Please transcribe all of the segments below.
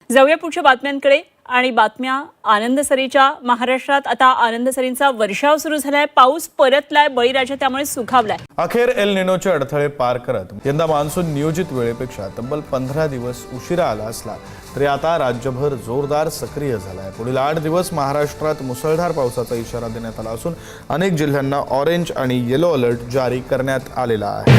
जाऊया पुढच्या बातम्यांकडे आणि बातम्या आनंदसरीच्या। महाराष्ट्रात आता आनंदसरींचा वर्षाव सुरू झालाय। पाऊस परतलाय, बळीराजा त्यामुळे सुखावलाय। अखेर एल निनोचे अडथळे पार करत यंदा मान्सून नियोजित वेळेपेक्षा तब्बल 15 दिवस उशिरा आला असला तरी आता राज्यभर जोरदार सक्रिय झालाय। पुढील 8 दिवस महाराष्ट्रात मुसळधार पावसाचा इशारा देण्यात आला असून अनेक जिल्ह्यांना ऑरेंज आणि येलो अलर्ट जारी करण्यात आलेला आहे।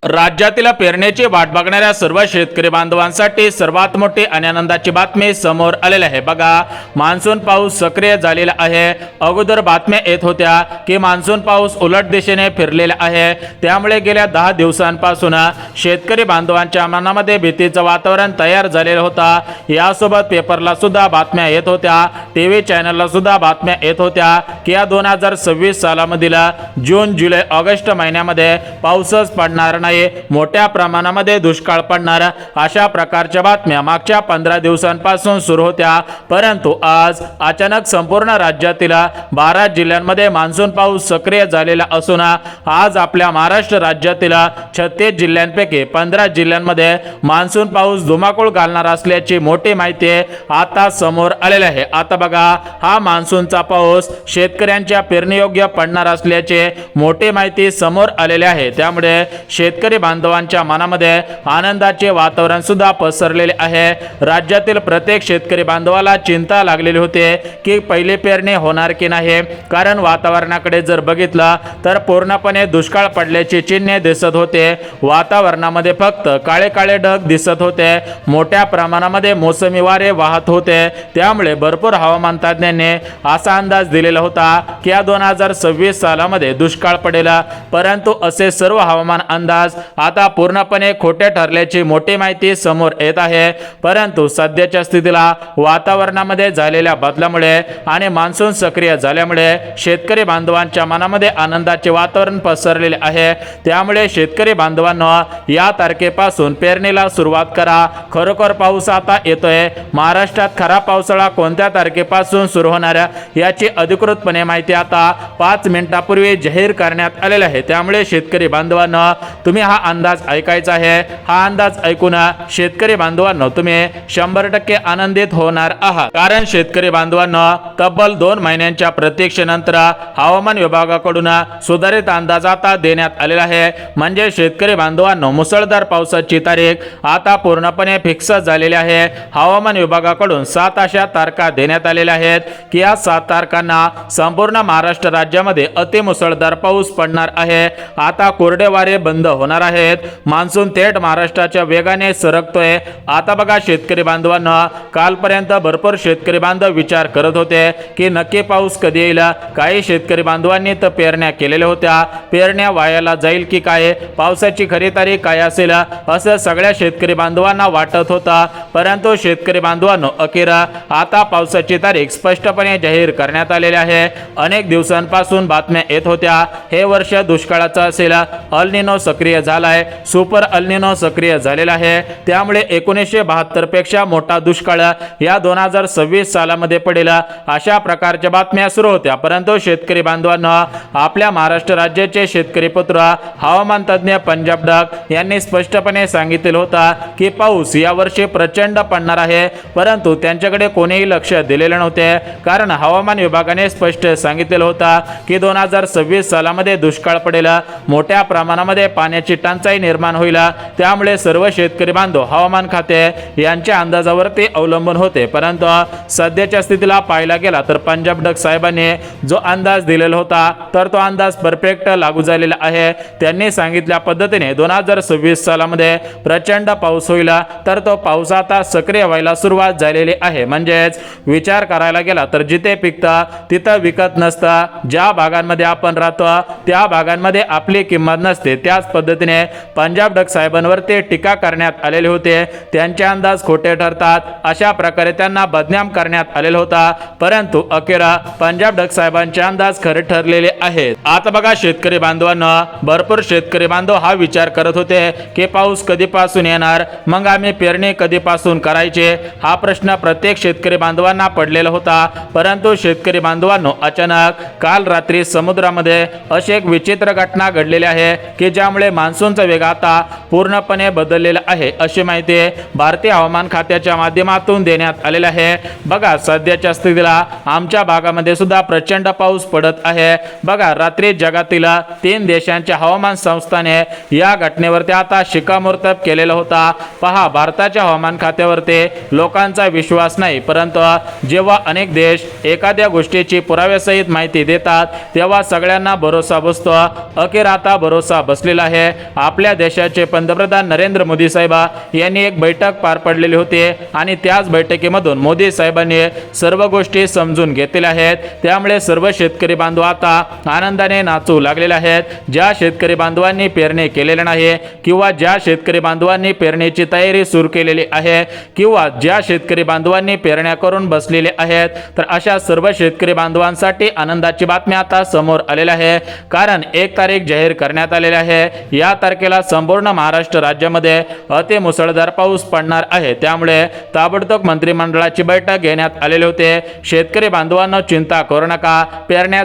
राज्यातील पेरण्याची वाट बघणाऱ्या सर्व शेतकरी बांधवांसाठी सर्वात मोठी आणि आनंदाची बातमी समोर आलेली आहे। बघा, मान्सून पाऊस सक्रिय झालेला आहे। अगोदर बातम्या येत होत्या की मान्सून पाऊस उलट दिशेने फिरलेला आहे, त्यामुळे गेल्या 10 दिवसांपासून शेतकरी बांधवांच्या मनामध्ये भीतीचं वातावरण तयार झालेलं होतं। यासोबत पेपरला सुद्धा बातम्या येत होत्या, टीव्ही चॅनलला सुद्धा बातम्या येत होत्या की या 2026 सालामधील जून, जुलै, ऑगस्ट महिन्यामध्ये पाऊसच पडणार नाही, मोठ्या प्रमाणामध्ये दुष्काळ पडणार, अशा प्रकारच्या बातम्या मागच्या 15 दिवसांपासून सुरू होत्या। परंतु आज अचानक संपूर्ण राज्यातील 12 जिल्ह्यांमध्ये मान्सून पाऊस सक्रिय झालेला असून आज आपल्या महाराष्ट्र राज्यातील 36 जिल्ह्यांपैकी 15 जिल्ह्यांमध्ये मान्सून पाऊस धुमाकूळ घालणार असल्याची मोठी माहिती आता समोर आलेली आहे। आता बघा, हा मान्सूनचा पाऊस शेतकऱ्यांच्या पेरणीयोग्य पडणार असल्याची मोठी माहिती समोर आलेली आहे। त्यामुळे शेतकरी बांधवांच्या मनामध्ये आनंदाचे वातावरण सुद्धा पसरलेले आहे। राज्यातील प्रत्येक शेतकरी बांधवाला चिंता लागलेली होती की पहिली पेरणी होणार की नाही, कारण वातावरणाकडे जर बघितलं तर पूर्णपणे दुष्काळ पडल्याची चिन्हे दिसत होते। वातावरणामध्ये फक्त काळे काळे ढग दिसत होते, मोठ्या प्रमाणामध्ये मोसमी वारे वाहत होते। त्यामुळे भरपूर हवामान तज्ञांनी असा अंदाज दिलेला होता की या 2026 सालामध्ये दुष्काळ पडेल, परंतु असे सर्व हवामान अंदाज आता पूर्णपणे खोटे ठरल्याची मोठी माहिती समोर येत आहे। परंतु सध्याच्या स्थितीला वातावरणामध्ये झालेल्या बदलामुळे आणि मान्सून सक्रिय झाल्यामुळे शेतकरी बांधवांच्या मनामध्ये आनंदाचे वातावरण पसरलेले आहे। त्यामुळे शेतकरी बांधवांनो, या तारखेपासून पेरणीला सुरुवात करा। खरोखर पाऊस आता येतोय। महाराष्ट्रात खरा पावसाळा कोणत्या तारखेपासून सुरू होणार याची अधिकृतपणे माहिती आता 5 मिनिटांपूर्वी जाहीर करण्यात आलेली आहे। त्यामुळे शेतकरी बांधवांनो, तुम्ही हा अंदाज ऐकायचा आहे। हा अंदाज ऐकून शेतकरी बांधवांनो, तुम्ही 100% आनंदित होणार आहात, कारण शेतकरी बांधवांनो, तब्बल 2 महिन्यांच्या प्रतीक्षेनंतर हवामान विभागाकडून सुधारित अंदाज आता देण्यात आलेला आहे। म्हणजे शेतकरी बांधवांनो, मुसळधार पावसाची तारीख आता पूर्णपणे फिक्स झालेली आहे। हवामान विभागाकडून 7 अशा तारखा देण्यात आलेल्या आहेत की या 7 तारखांना संपूर्ण महाराष्ट्र राज्यामध्ये अतिमुसळधार पाऊस पडणार आहे। आता कोरडे वारे बंद होणार आहेत। मान्सून थेट महाराष्ट्राच्या वेगाने सरकतोय। आता बघा शेतकरी बांधवांनो, कालपर्यंत भरपूर शेतकरी बांधव विचार करत होते की नक्की पाऊस कधी येईल। काही शेतकरी बांधवांनी तर पेरण्या केलेल्या होत्या, पेरण्या वायाला जाईल की काय, पावसाची खरी तारीख काय असेल असं सगळ्या शेतकरी बांधवांना वाटत होता। परंतु शेतकरी बांधवांनो, अखेर आता पावसाची तारीख स्पष्टपणे जाहीर करण्यात आलेली आहे। अनेक दिवसांपासून बातम्या येत होत्या हे वर्ष दुष्काळाचं असेल, अल निनो सक्रिय झालाय, सुपर अल निनो सक्रिय झालेला आहे। त्यामुळे 1972 पेक्षा मोठा दुष्काळ या 2026 सालामध्ये पडेल, अशा प्रकारच्या बातम्या सुरू होत्या। परंतु शेतकरी बांधवांनो, आपल्या महाराष्ट्र राज्याचे शेतकरी पुत्र हवामान तज्ञ पंजाब डक यांनी स्पष्टपणे सांगितले होता की पाऊस यावर्षी प्रचंड पडणार आहे। परंतु त्यांच्याकडे कोणीही लक्ष दिलेले नव्हते, कारण हवामान विभागाने स्पष्ट सांगितले होता की 2026 सालामध्ये दुष्काळ पडेल, मोठ्या प्रमाणामध्ये पाण्याची टंचाई निर्माण होईल। त्यामुळे सर्व शेतकरी बांधव हवामान खाते यांच्या अंदाजावरती अवलंबून होते। परंतु सध्याच्या स्थितीला पाहायला गेला तर पंजाब डक साहेबांनी जो अंदाज दिलेला होता तर तो अंदाज परफेक्ट लागू झालेला आहे। त्यांनी सांगितल्या पद्धतीने 2026 सालामध्ये प्रचंड पाऊस होईल, तर तो पाऊस आता सक्रिय व्हायला सुरुवात झालेली आहे। म्हणजेच विचार करायला गेला तर जिथे पिकतं तिथं विकत नसतं, ज्या भागांमध्ये आपण राहतो त्या भागांमध्ये आपली किंमत नसते। त्याच पद्धतीने पंजाब डक साहेबांवरती टीका करण्यात आलेले होते, त्यांचे अंदाज खोटे ठरतात अशा प्रकारे त्यांना बदनाम करण्यात आलेला होता। परंतु अखेर पंजाब डक साहेबांचे अंदाज खरे ठरलेले आहेत। आता बघा शेतकरी बांधवांनो, भरपूर शेतकरी बांधव हा विचार करत होते की पाऊस कधीपासून येणार, मग आम्ही पेरणी कधीपासून करायचे, हा प्रश्न प्रत्येक शेतकरी बांधवांना पडलेला होता। परंतु शेतकरी बांधवांनो, अचानक काल रात्री समुद्रामध्ये अशी एक विचित्र घटना घडलेली आहे की ज्यामुळे मान्सूनचा वेग आता पूर्णपणे बदललेला आहे अशी माहिती भारतीय हवामान खात्याच्या माध्यमातून देण्यात आलेली आहे। बघा सध्याच्या स्थितीला आमच्या भागामध्ये सुद्धा प्रचंड पाऊस पडत आहे। बघा रात्री जगातील 3 देशांच्या हवामान संस्थाने या घटनेवरती आता शिक्कामोर्तब केलेला होता। पहा भारताच्या हवामान खात्यावरती लोकांचा विश्वास नाही, परंतु जेव्हा अनेक देश एखाद्या गोष्टीची पुराव्यासहित माहिती देतात तेव्हा सगळ्यांना भरोसा बसतो। अखेर आता भरोसा बसलेला आहे। आपल्या देशाचे पंतप्रधान नरेंद्र मोदी साहेब यांनी एक बैठक पार पडलेली होती आणि त्याच बैठकीमधून मोदी साहेबांनी सर्व गोष्टी समजून घेतलेल्या आहेत। त्यामुळे सर्व शेतकरी बांधव आता आनंदाने नाचू लागलेले आहेत। ज्या शेतकरी बांधवांनी पेरणी केलेली नाही किंवा ज्या शेतकरी बांधवांनी पेरणीची तयारी सुरू केलेली आहे किंवा ज्या शेतकरी बांधवांनी पेरण्या करून बसलेले आहेत, तर अशा सर्व शेतकरी बांधवांसाठी आनंदाची बातमी आता समोर आलेली आहे। कारण 1 तारीख जाहीर करण्यात आलेली आहे। या तारखेला संपूर्ण महाराष्ट्र राज्यामध्ये अति मुसळधार पाऊस पडणार आहे। त्यामुळे ताबडतोब मंत्रिमंडळाची बैठक घेण्यात आलेली होते। शेतकरी बांधवांनो चिंता करू नका, पेरण्या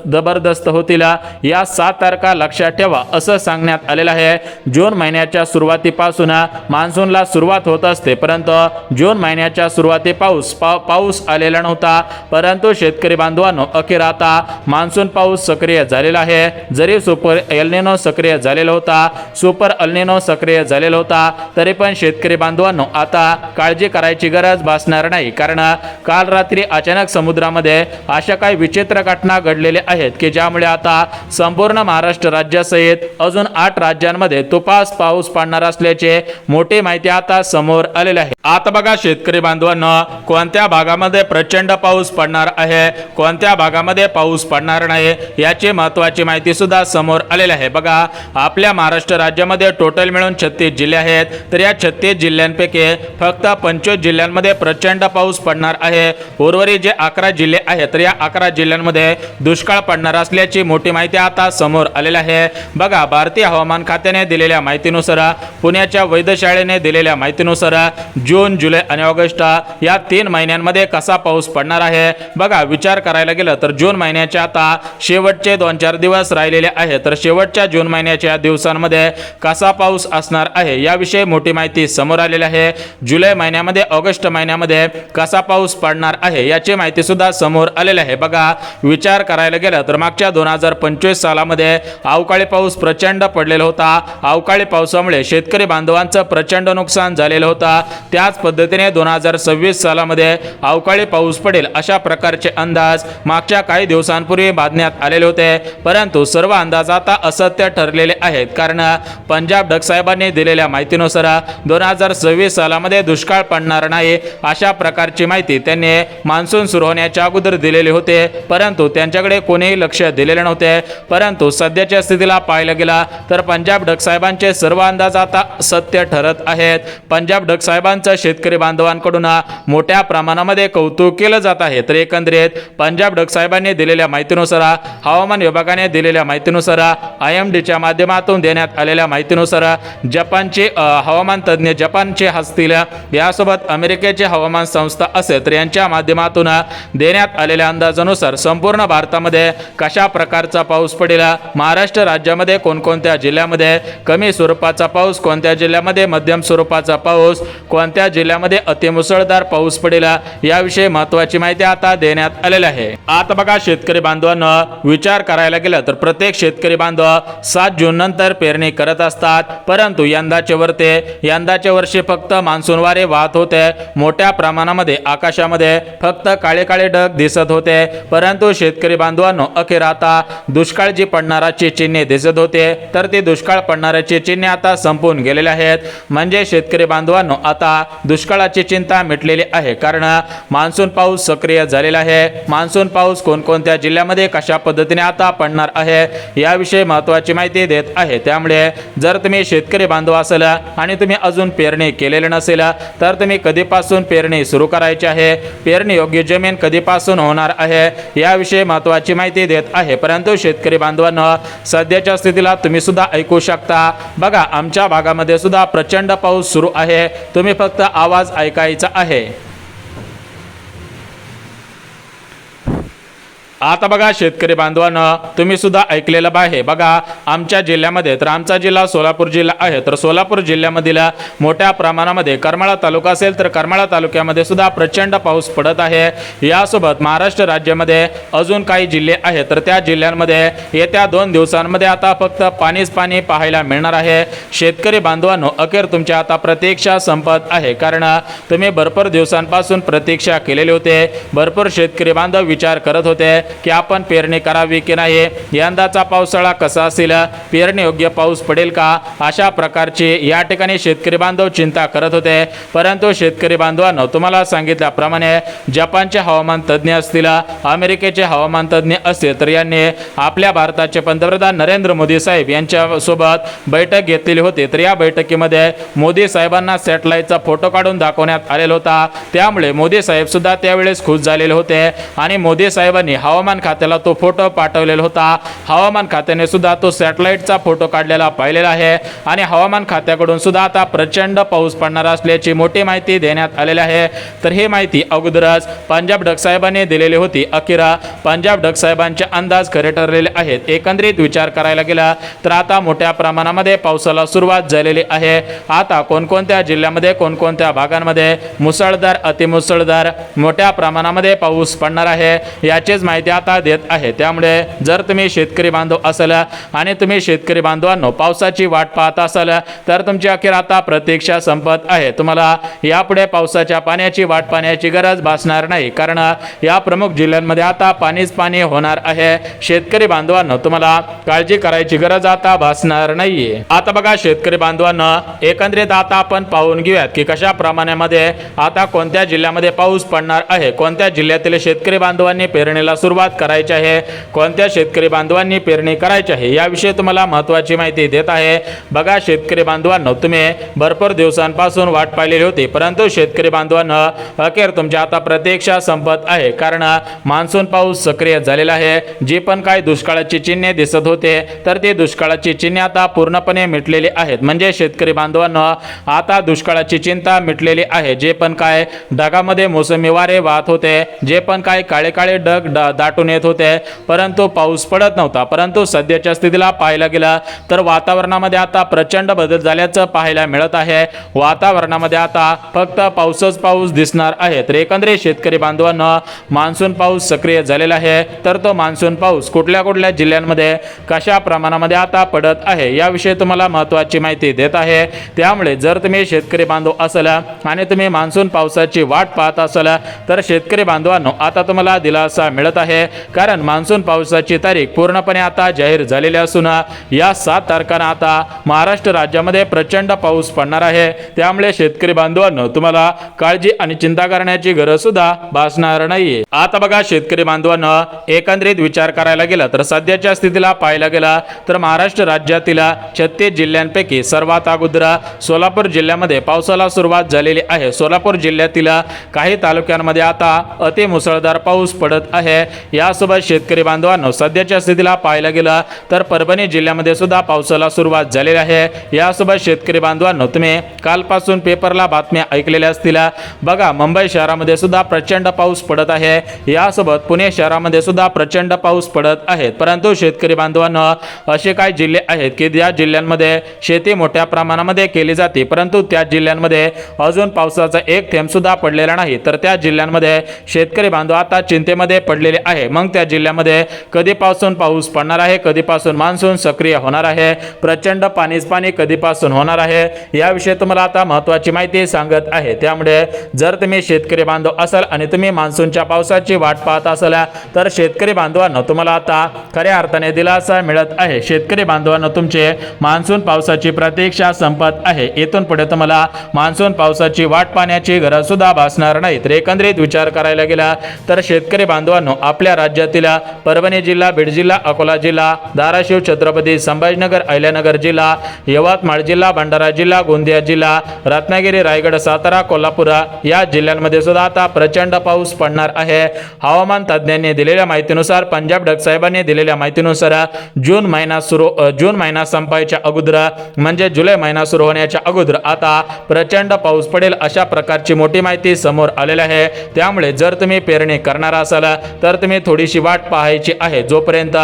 जबरदस्त होतील। या 7 तारखा लक्षात ठेवा असं सांगण्यात आलेलं आहे। जून महिन्याच्या सुरुवातीपासून मान्सूनला सुरुवात होत असते, परंतु जून महिन्याच्या सुरुवाती पाऊस आलेला नव्हता। परंतु शेतकरी बांधवांनो अखेर आता मान्सून पाऊस सक्रिय झालेला आहे। जरी सुपर एल्निनो सक्रिय झालेला होता तरी पण शेतकरी बांधवांनो आता काळजी करायची गरज भासणार नाही। कारण काल रात्री अचानक समुद्रामध्ये अशा काही विचित्र घटना घडलेल्या आहेत की ज्यामुळे आता संपूर्ण महाराष्ट्र राज्यासहित अजून 8 राज्यांमध्ये तुफान पाऊस पडणार असल्याचे मोठी माहिती आता समोर आलेली आहे। आता बघा शेतकरी बांधवांनो कोणत्या भागामध्ये प्रचंड पाऊस पडणार आहे, कोणत्या भागामध्ये पाऊस पडणार नाही याची महत्त्वाची माहिती सुद्धा समोर आलेली आहे। बघा आपल्या महाराष्ट्र राज्यामध्ये टोटल मिळून 36 जिल्हे आहेत, तर या 36 जिल्ह्यांपैकी फक्त 25 जिल्ह्यांमध्ये प्रचंड पाऊस पडणार आहे। उर्वरित जे 11 जिल्हे आहेत तर या 11 जिल्ह्यांमध्ये दुष्काळ पडणार असल्याची मोठी माहिती आता समोर आलेली आहे। बघा भारतीय हवामान खात्याने दिलेल्या माहितीनुसार, पुण्याच्या वेधशाळेने दिलेल्या माहितीनुसार जून, जुलै आणि ऑगस्ट या 3 महिन्यांमध्ये कसा पाऊस पडणार आहे। बघा विचार करायला गेलं तर जून महिन्याचे आता शेवटचे 2-4 दिवस राहिलेले आहेत, तर शेवटच्या जून महिन्याच्या दिवसांमध्ये कसा पाऊस असणार आहे याविषयी मोठी माहिती समोर आलेली आहे। जुलै महिन्यामध्ये, ऑगस्ट महिन्यामध्ये कसा पाऊस पडणार आहे याची माहिती सुद्धा समोर आलेली आहे। बघा विचार करायला गेलं तर मागच्या 2025 सालामध्ये अवकाळी पाऊस प्रचंड पडलेला होता। अवकाळी पावसामुळे शेतकरी बांधवांचं प्रचंड नुकसान झालेलं होतं। त्याच पद्धतीने 2026 सालामध्ये अवकाळी पाऊस पडेल अशा प्रकारचे अंदाज मागच्या काही दिवसांपूर्वी बांधण्यात आलेले होते, परंतु सर्व अंदाज आता असत्य ठरलेले आहेत। कारण पंजाब डक साहेबांनी दिलेल्या माहितीनुसार 2026 सालामध्ये दुष्काळ पडणार नाही अशा प्रकारची माहिती त्यांनी मान्सून सुरू होण्याच्या अगोदर दिलेली होते, परंतु त्यांच्याकडे कोणीही लक्ष दिलेले नव्हते। परंतु सध्याच्या स्थितीला पाहायला गेला तर पंजाब डक साहेबांचे सर्व अंदाज आता सत्य ठरत आहेत। पंजाब डक साहेबांचं शेतकरी बांधवांकडून मोठ्या प्रमाणामध्ये कौतुक केलं जात आहे। तर एकंदरीत पंजाब डक साहेबांनी दिलेल्या माहितीनुसार, हवामान विभागाने दिलेल्या माहितीनुसार, IMDच्या माध्यमातून देण्यात आलेल्या माहितीनुसार जपानचे हवामान तज्ज्ञ जपानचे असतील, यासोबत अमेरिकेचे हवामान संस्था असेल तर यांच्या माध्यमातून देण्यात आलेल्या अंदाजानुसार संपूर्ण भारतामध्ये कशा प्रकारचा पाऊस पडेल, महाराष्ट्र राज्यामध्ये कोणकोणत्या जिल्ह्यामध्ये कमी स्वरूपाचा पाऊस, कोणत्या जिल्ह्यामध्ये मध्यम स्वरूपाचा पाऊस, कोणत्या जिल्ह्यामध्ये अतिमुसळधार पाऊस पडेल याविषयी महत्त्वाची माहिती आता देण्यात आलेली आहे। आता बघा शेतकरी बांधवांनो विचार करायला गेलं तर प्रत्येक शेतकरी बांधव 7 जून नंतर पेरणी करत असतात, परंतु यंदाच्या वर्षी फक्त मान्सून वारे वाहत होते। मोठ्या प्रमाणामध्ये आकाशामध्ये फक्त काळे काळे ढग दिसत होते, परंतु शेतकरी बांधवांनो अखेर आता दुष्काळ जी पडणाराची चिन्हे दिसत होते, तर ते दुष्काळ पडणाऱ्याची चिन्हे आता संपून गेलेले आहेत। म्हणजे शेतकरी बांधवांनो आता दुष्काळाची चिंता मिटलेली आहे, कारण मान्सून पाऊस सक्रिय झालेला आहे। मान्सून पाऊस कोणकोणत्या जिल्ह्यामध्ये कशा पद्धतीने आता पडणार आहे याविषयी महत्त्वाची माहिती देत आहे। त्यामुळे जर तुम्ही शेतकरी बांधव असाल आणि तुम्ही अजून पेरणी केलेली नसेल तर तुम्ही कधीपासून पेरणी सुरू करायची आहे, पेरणी योग्य जमीन कधीपासून होणार आहे याविषयी महत्त्वाची माहिती देत आहे। परंतु शेतकरी बांधवांनो सध्याच्या स्थितीला तुम्ही सुद्धा ऐकू शकता। बघा आमच्या भागामध्ये सुद्धा प्रचंड पाऊस सुरू आहे, तुम्ही फक्त आवाज ऐकायचा आहे। आता बघा शेतकरी बांधवांनो, तुम्ही सुद्धा ऐकलेलं आहे बघा, आमच्या जिल्ह्यामध्ये तर आमचा जिल्हा सोलापूर जिल्हा आहे, तर सोलापूर जिल्ह्यामधील मोठ्या प्रमाणामध्ये करमाळा तालुका असेल तर करमाळा तालुक्यामध्ये सुद्धा प्रचंड पाऊस पडत आहे। यासोबत महाराष्ट्र राज्यामध्ये अजून काही जिल्हे आहेत तर त्या जिल्ह्यांमध्ये येत्या 2 दिवसांमध्ये आता फक्त पाणीच पाणी पाहायला मिळणार आहे। शेतकरी बांधवांनो, अखेर तुमच्या आता प्रतीक्षा संपत आहे, कारण तुम्ही भरपूर दिवसांपासून प्रतीक्षा केलेली होते। भरपूर शेतकरी बांधव विचार करत होते की आपण पेरणी करावी की नाही, यंदाचा पावसाळा कसा असेल, पेरणी योग्य पाऊस पडेल का, अशा प्रकारची या ठिकाणी शेतकरी बांधव चिंता करत होते। परंतु शेतकरी बांधवांनो, तुम्हाला सांगितल्याप्रमाणे जपानचे हवामान तज्ज्ञ असतील, अमेरिकेचे हवामान तज्ज्ञ असतील तर यांनी आपल्या भारताचे पंतप्रधान नरेंद्र मोदी साहेब यांच्या सोबत बैठक घेतलेली होती। तर या बैठकीमध्ये मोदी साहेबांना सॅटेलाइटचा फोटो काढून दाखवण्यात आलेला होता, त्यामुळे मोदी साहेब सुद्धा त्यावेळेस खुश झालेले होते आणि मोदी साहेबांनी हवामान खात्याला तो फोटो पाठवलेला होता। हवामान खात्याने सुद्धा तो सॅटेलाइटचा फोटो काढलेला पाहिलेला आहे आणि हवामान खात्याकडून सुद्धा आता प्रचंड पाऊस पडणार असल्याची मोठी माहिती देण्यात आलेली आहे। तर ही माहिती अगोदरच पंजाब डक साहेबांनी दिलेली होती। अखेर पंजाब डक साहेबांचे अंदाज खरे ठरलेले आहेत। एकंदरीत विचार करायला गेला तर आता मोठ्या प्रमाणामध्ये पावसाला सुरुवात झालेली आहे। आता कोणकोणत्या जिल्ह्यामध्ये कोणकोणत्या भागांमध्ये मुसळधार अतिमुसळधार मोठ्या प्रमाणामध्ये पाऊस पडणार आहे याचीच माहिती आता देत आहे। त्यामुळे जर तुम्ही शेतकरी बांधव असाल आणि तुम्ही शेतकरी बांधवांनो पावसाची वाट पाहत असाल तर तुमची अखेर आता प्रतीक्षा संपत आहे। तुम्हाला यापुढे पावसाच्या पाण्याची वाट पाहण्याची गरज भासणार नाही, कारण या प्रमुख जिल्ह्यांमध्ये आता पाणीच पाणी होणार आहे। शेतकरी बांधवांनो, तुम्हाला काळजी करायची गरज आता भासणार नाहीये। आता बघा शेतकरी बांधवांनो, एकंदरीत आता आपण पाहून घेऊयात की कशा प्रमाणामध्ये आता कोणत्या जिल्ह्यामध्ये पाऊस पडणार आहे, कोणत्या जिल्ह्यातील शेतकरी बांधवांनी पेरणीला सुरुवात करायची आहे, कोणत्या शेतकरी बांधवांनी पेरणी करायची आहे याविषयी तुम्हाला महत्त्वाची माहिती देत आहे। बघा शेतकरी बांधवांनो, तुम्ही भरपूर दिवसांपासून वाट पाहिलेली होती, परंतु शेतकरी बांधवांनो अखेर तुमची आता प्रतीक्षा संपत आहे, कारण मान्सून पाऊस सक्रिय झालेला आहे। जे पण काही दुष्काळाची चिन्हे दिसत होते तर ते दुष्काळाची चिन्हे आता पूर्णपणे मिटलेली आहेत। म्हणजे शेतकरी बांधवांनो, आता दुष्काळाची चिंता मिटलेली आहे। जे पण काय ढगामध्ये मोसमी वारे वाहत होते, जे पण काय काळे काळे ढग दाटून येत होते, परंतु पाऊस पडत नव्हता, परंतु सध्याच्या स्थितीला पाहायला गेला तर वातावरणामध्ये आता प्रचंड बदल झाल्याचं पाहायला मिळत आहे। वातावरणामध्ये आता फक्त पाऊसच पाऊस दिसणार आहे। तर एकंदरीत शेतकरी बांधवांनो, मान्सून पाऊस सक्रिय झालेला आहे, तर तो मान्सून पाऊस कुठल्या कुठल्या जिल्ह्यांमध्ये कशा प्रमाणामध्ये आता पडत आहे याविषयी तुम्हाला महत्त्वाची माहिती देत आहे। त्यामुळे जर तुम्ही शेतकरी बांधव असाल आणि तुम्ही मान्सून पावसाची वाट पाहत असाल तर शेतकरी बांधवांनो आता तुम्हाला दिलासा मिळत आहे, कारण मान्सून पावसाची तारीख पूर्णपणे आता जाहीर झालेली असून या 7 तारखांना आता महाराष्ट्र राज्यामध्ये प्रचंड पाऊस पडणार आहे। त्यामुळे शेतकरी बांधवांनो, तुम्हाला काळजी आणि चिंता करण्याची गरज सुद्धा भासणार नाहीये। आता बघा शेतकरी बांधवांनो, एकंदरीत विचार करायला गेला तर सध्याच्या स्थितीला पाहायला गेला तर महाराष्ट्र राज्यातील 36 जिल्ह्यांपैकी सर्वात अगोदर सोलापूर जिल्ह्यामध्ये पावसाला सुरुवात झालेली आहे। सोलापूर जिल्ह्यातील काही तालुक्यांमध्ये आता अति मुसळधार पाऊस पडत आहे। यासोबत शेतकरी बांधवांनो, सध्याच्या स्थितीला पाहायला गेला तर परभणी जिल्ह्यामध्ये सुद्धा पावसाला सुरुवात झालेली आहे। यासोबत शेतकरी बांधवांनो, तुम्ही कालपासून पेपरला बातम्या ऐकलेल्या असतील। बघा, मुंबई शहरामध्ये सुद्धा प्रचंड पाऊस पडत आहे, यासोबत पुणे शहरामध्ये सुद्धा प्रचंड पाऊस पडत आहे। परंतु शेतकरी बांधवांनो, असे काही जिल्हे आहेत की ज्या जिल्ह्यांमध्ये शेती मोठ्या प्रमाणामध्ये केली जाते, परंतु त्या जिल्ह्यांमध्ये अजून पावसाचा एक थेंब सुद्धा पडलेला नाही। तर त्या जिल्ह्यांमध्ये शेतकरी बांधव आता चिंतेमध्ये पडलेले आहे। मग त्या जिल्ह्यामध्ये कधीपासून पाऊस पडणार आहे, कधीपासून मान्सून सक्रिय होणार आहे, प्रचंड पाणीच पाणी कधीपासून होणार आहे याविषयी तुम्हाला आता महत्त्वाची माहिती सांगत आहे। त्यामुळे जर तुम्ही शेतकरी बांधव असाल आणि तुम्ही मान्सूनच्या पावसाची वाट पाहत असाल तर शेतकरी बांधवांनो, तुम्हाला आता खऱ्या अर्थाने दिलासा मिळत आहे। शेतकरी बांधवांनो, तुमचे मान्सून पावसाची प्रतीक्षा संपत आहे। इथून पुढे तुम्हाला मान्सून पावसाची वाट पाहण्याची गरज सुद्धा भासणार नाही। तर एकंदरीत विचार करायला गेला तर शेतकरी बांधवांनो, आपल्या राज्यातील परभणी जिल्हा, बीड जिल्हा, अकोला जिल्हा, धाराशिव, छत्रपती संभाजीनगर, अहिल्यानगर जिल्हा, यवतमाळ जिल्हा, भंडारा जिल्हा, गोंदिया जिल्हा, रत्नागिरी, रायगड, सातारा, कोल्हापूर या जिल्ह्यांमध्ये सुद्धा आता प्रचंड पाऊस पडणार आहे। हवामान तज्ज्ञांनी दिलेल्या माहितीनुसार, पंजाब डक साहेबांनी दिलेल्या माहितीनुसार जून महिना संपायच्या अगोदर म्हणजे जुलै महिना सुरू होण्याच्या अगोदर आता प्रचंड पाऊस पडेल अशा प्रकारची मोठी माहिती समोर आलेली आहे। त्यामुळे जर तुम्ही पेरणी करणार असाल तर तुम्ही तुम्ही थोडीशी वाट पाहायची आहे. जोपर्यंत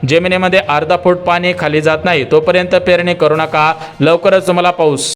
जमिनीमध्ये अर्धा फूट पाणी खाली जात नाही तोपर्यंत पेरणी करू नका. लवकरच तुम्हाला पाऊस